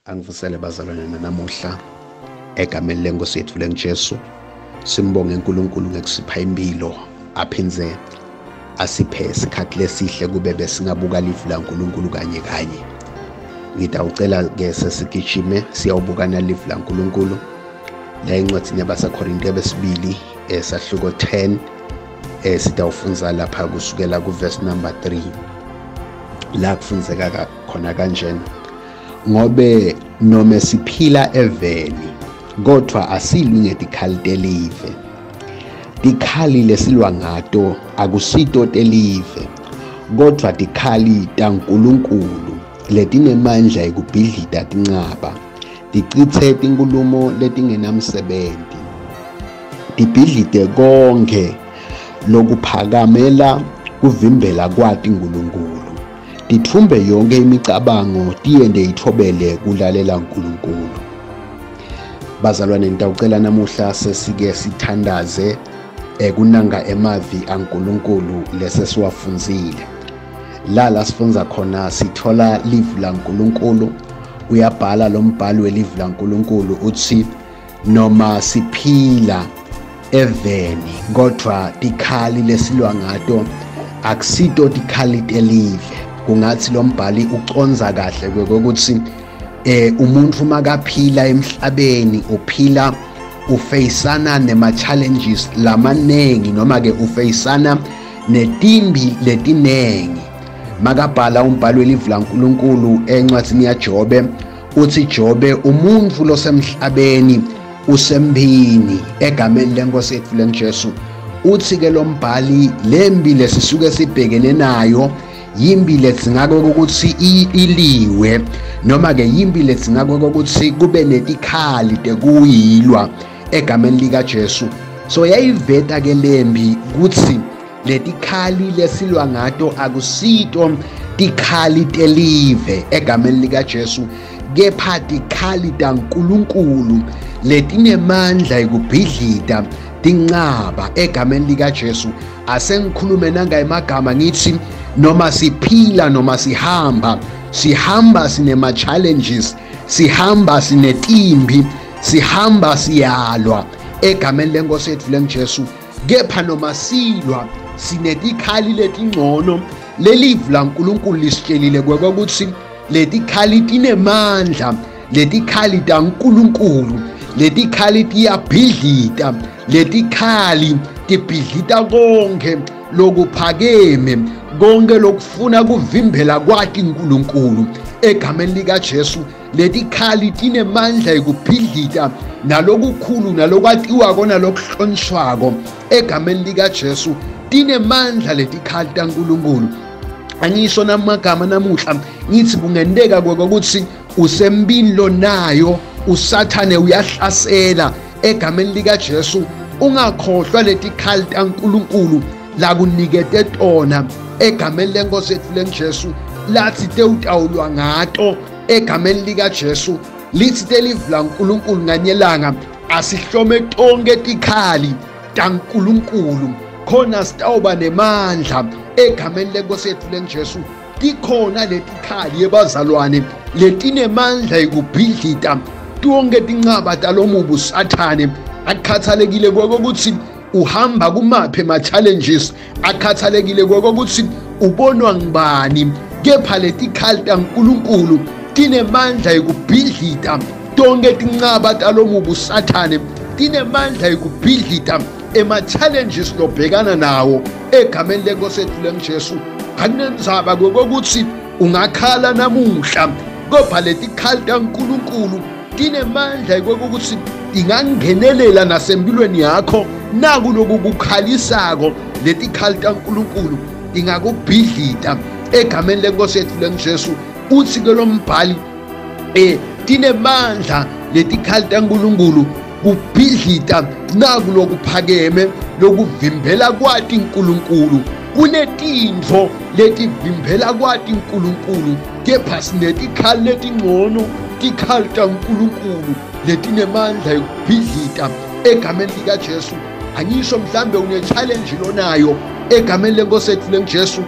Angivusele bazalwane namuhla egameni lenkosi yethu lenjesu. Simbonge uNkulunkulu ngekusipha impilo, aphinze asiphe isikhathi lesihle kube besingabuka livu laNkulunkulu kanye kanye. Ngidawucela ke sesigijime siyawubukana livu laNkulunkulu la encwadini yabaseKorinte besibili esahluko 10 sidawufunza lapha kusukela kuverse number 3 la kufunzeka khona kanjena: ngobe noma siphila eveni kodwa asilunge dikhali telive. Dikhali lesilwa ngato akusito telive kodwa dikhali taNkulunkulu letinemandla ekubhidlita tinqaba, dicitse tinkulumo letingenamsebenti, dibhidlite konke lokuphakamela kuvimbela kwati uNkulunkulu, dithumbe yonke imicabango tiyende ithobele kulalela uNkulunkulu. Bazalwane, ngitawucela namuhla sesike sithandaze kunanga emavi aNkulunkulu lesesiwafunzile. La sifunza khona sithola livu laNkulunkulu. Uyabhala lo mbhalo welivu laNkulunkulu uthi noma siphila eveni kodwa dikhali lesilwa ngato akusito dikhali telive. Kungathi lo mbhali uconza kahle kokuthi umuntu makaphila emhlabeni uphila ufeyisana nema-challenges lamanengi, noma ke ufeyisana netimbi letinengi. Makabhala umbhalo welivu laNkulunkulu encwadini yaJobe uthi Jobe umuntu losemhlabeni usembini egameni lenkosi yethu lenjesu. Uthi ke lo mbhali lembi lesisuke sibhekene nayo yimbi letsingako ukuthi iliwe, noma ke yimbi letsingako ukuthi kube netikhali tekuyilwa egameni likaJesu. So yayiveta ke lembi ukuthi letikhali lesilwa ngato akusito tikhali telive egameni likaJesu, kepha tikhali taNkulunkulu letinemandla ekubhidlita tinqaba egameni likaJesu. Asengikhulume nanga emagama ngithi noma siphila noma sihamba sinema-challenges, sihamba sinetimbi, sihamba siyalwa egameni lenkosi yethu lenjesu, kepha noma silwa sinetikhali letingcono. Lelivu laNkulunkulu lisitshelile ukuthi letikhali tinemandla, letikhali taNkulunkulu, letikhali tiyabhidlita, letikhali tibhidlita konke lokuphakeme, konke lokufuna kuvimbela kwati uNkulunkulu egameni likaJesu. Letikhali tinemandla ekubhidlita nalokukhulu nalokwatiwa kona lokuhlonishwako egameni likaJesu. Tinemandla letikhali taNkulunkulu. Angisho namagama namuhla ngithi kungenteka ukuthi usembini lonayo usathane uyahlasela egameni likaJesu. Ungakhohlwa letikhali taNkulunkulu lakunikete tona egameni lenkosi yethu lenjesu, lathi tewutawulwa ngato egameni likaJesu. Lithi telivu laNkulunkulu nganyelanga asihlome tonke tikhali taNkulunkulu khona sitawuba nemandla egameni lenkosi yethu lenjesu. Tikhona letikhali yebazalwane letinemandla ekubhidlita tonke tinqaba talomubu sathane. Akhathalekile kokuthi uhamba kumaphi ama-challenges, akhathalekile kokuthi ubonwa ngibani, kepha letikhali taNkulunkulu tinemandla ekubhidlita tonke tinqaba talomubu sathane, tinemandla ekubhidlita ema-challenges lobhekana nawo egameni lenkosi yethu lenjesu. Akunenzaba kokuthi ungakhala namuhla, kodwa letikhali taNkulunkulu tinemandla kokuthi ingangenelela nasempilweni yakho. Naku lokhu kukhalisako letikhali taNkulunkulu ingakubhidlita egameni lenkosi yethu lenjesu. Uthi ke lo mbhali tinemandla letikhali taNkulunkulu kubhidlita naku lokuphakeme lokuvimbela kwati uNkulunkulu. Kunetintfo letivimbela kwati uNkulunkulu, kepha sinetikhali letingcono, tikhali taNkulunkulu letinemandla ekubhidlita egameni likaJesu. Angisho mhlambe une-challenge lonayo egameni lenkosi yethu lenjesu,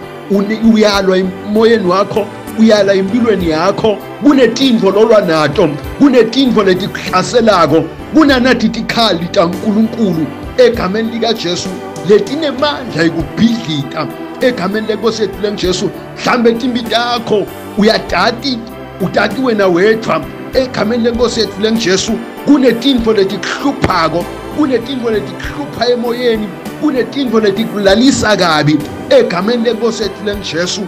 uyalwa emoyeni wakho, uyala empilweni yakho, kunetinto lolwa nato, kunetinto letikuhlaselako, kunanathi tikhali taNkulunkulu egameni likaJesu letinemandla ekubhidlika egameni lenkosi yethu lenjesu. Mhlambe timbi takho uyadati, udati wena wedwa egameni lenkosi yethu lenjesu. Kunetinto letikuhluphako, kunetinto letikuhlupha emoyeni, kunetinto letikulalisa kabi egameni lenkosi yethu lenjesu.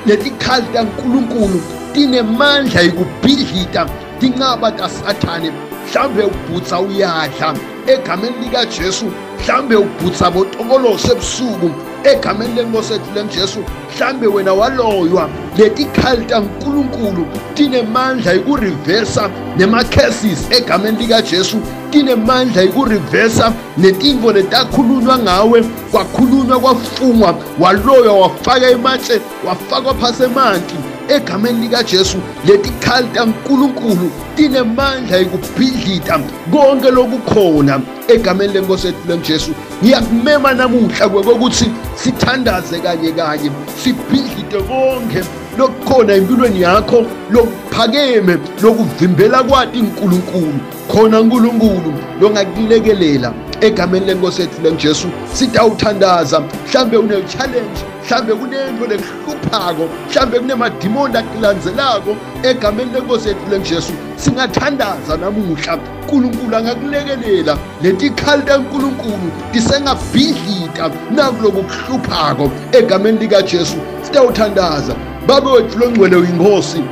Letikhali taNkulunkulu tinemandla ekubhidlika tinqaba taSathane. Mhlambe ubhutsa uyadla egameni likaJesu, mhlambe ubhutsa botokolosa ebusuku egameni lenkosi yethu lenjesu. Mhlambe wena waloywa, letikhali taNkulunkulu tinemandla ekurivesa nemacases egameni likaJesu, tinemandla ekurivesa netinto letakhulunywa ngawe, kwakhulunywa kwafungwa, waloywa wafaka ematshe, wafakwa phasi emanti egameni likaJesu. Letikhali taNkulunkulu tinemandla ekubhidlika konke lokukhona egameni lenkosi yethu lenjesu. Ngiyakumema namuhla kokuthi sithandaze kanye kanye, sibhidlite konke lokukhona empilweni yakho lokuphakeme lokuvimbela kwati uNkulunkulu. Khona uNkulunkulu longakulekelela egameni lenkosi yethu lenjesu. Sitawuthandaza, mhlambe une-challenge, mhlambe kunento lekuhluphako, mhlambe kunemadimoni akulandzelako egameni lenkosi yethu lenjesu. Singathandaza namuhla, uNkulunkulu angakulekelela. Letikhali taNkulunkulu tisengabhidlika nakuloku kuhluphako egameni likaJesu. Sitawuthandaza. Baba wethu longcwele uyinkosi,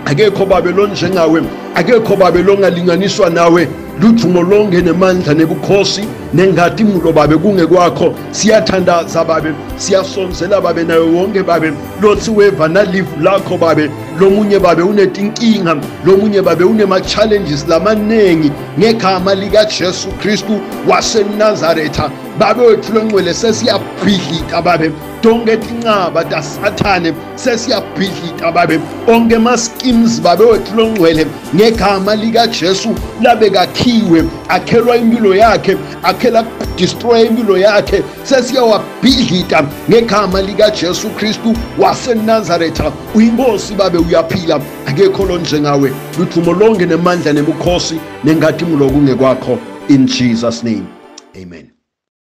akekho babe lonjengawe, akekho babe longalinganiswa nawe. Lujumo lonke nemandla nebukhosi nengathumulo babe kungekwakho. Siyathandaza babe, siyasonzela babe nayo wonke babe lothi weva nalive lakho babe. Lomunye babe unetinkinga, lomunye babe unema-challenges lamanengi ngegama likaJesu Kristu waseNazaretha. Babe wethu longcwele sesiyabhidlika babe, tonke tinqaba taSathane sesiyabhidlika babe, onke ma-schemes babe wethu longcwele ngegama likaJesu labe kakhiwe, akhelwa impilo yakhe, akhela destroy impilo yakhe, sesiyawabhidlika ngegama likaJesu Kristu waseNazaretha. Uyinkosi babe, uyaphila, akekho lonjengawe. Lujumo lonke nemandla nebukhosi nengathumulo kungekwakho. In Jesus name, amen.